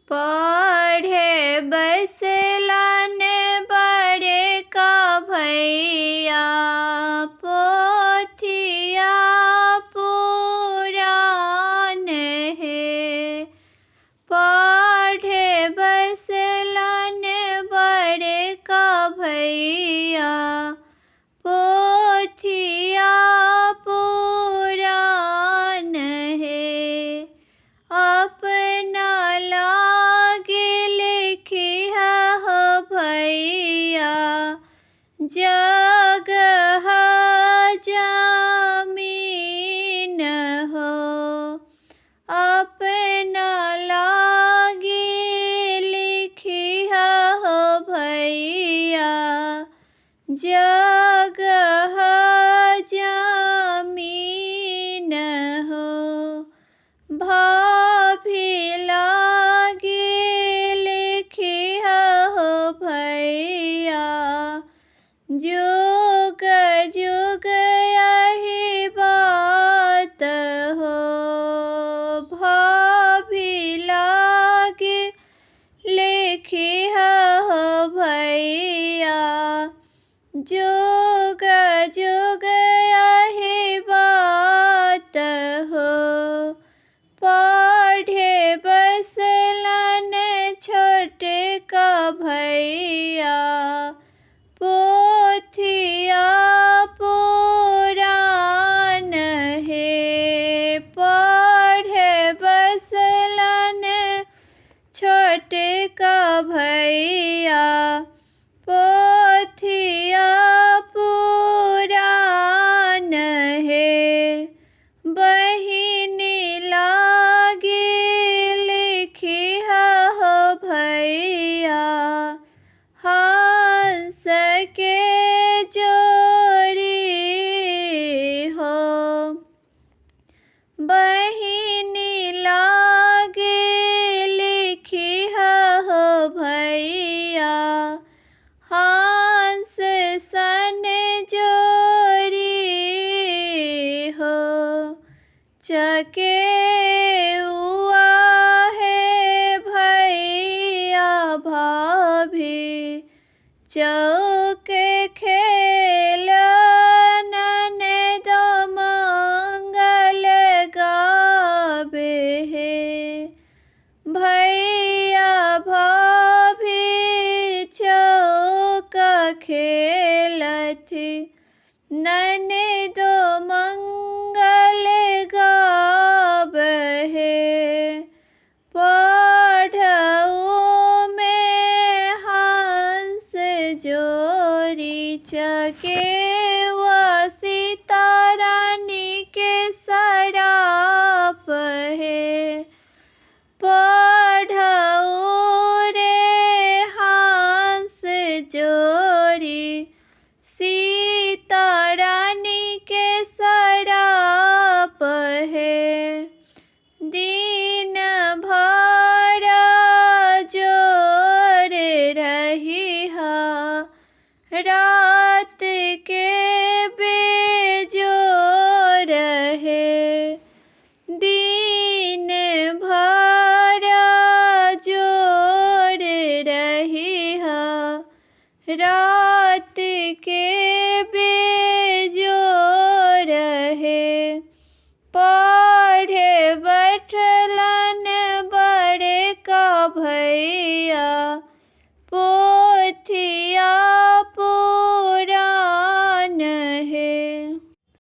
पढ़े बसलन बड़े का भैया पोथिया पुराण है। पढ़े बसलन बड़े का भैया पोथिया पुराण है। अपना लागे लिखिया हो भैया जगह जमीन हो। अपना लागे लिखिया हो भैया जगह जमीन हो। भाभी लागे लिखिया हो भैया जुग जुग यही बात हो। भाभी लागे लिखिया हो भैया जुग जुग यही बात हो। पढ़े बसलन छोटे का भैया पोथिया पुराण है। पढ़े बसलन छोटे का भैया पोथिया पुराण है। बहिनी लागे लिखिया हो भैया हंस के जोड़ी हो। बहिनी लागे लिखिया हो भैया हंस सन जोड़ी हो। चके हुआ है भैया भाभी चौके खेलन दो मंगल गावे है। भैया भाभी चौका खेलथी नने दो मंगल गावे। पढ़ऊ में हंस जोरी चके सीता रानी के सराप है। पढ़ऊ रे हंस जोरी सीता रानी के सराप है। दिन भर जोर रही रात के बेजोर है। दिन भर जोर रही रात के बेजोर है। पढ़े बैठलन बड़े का भैया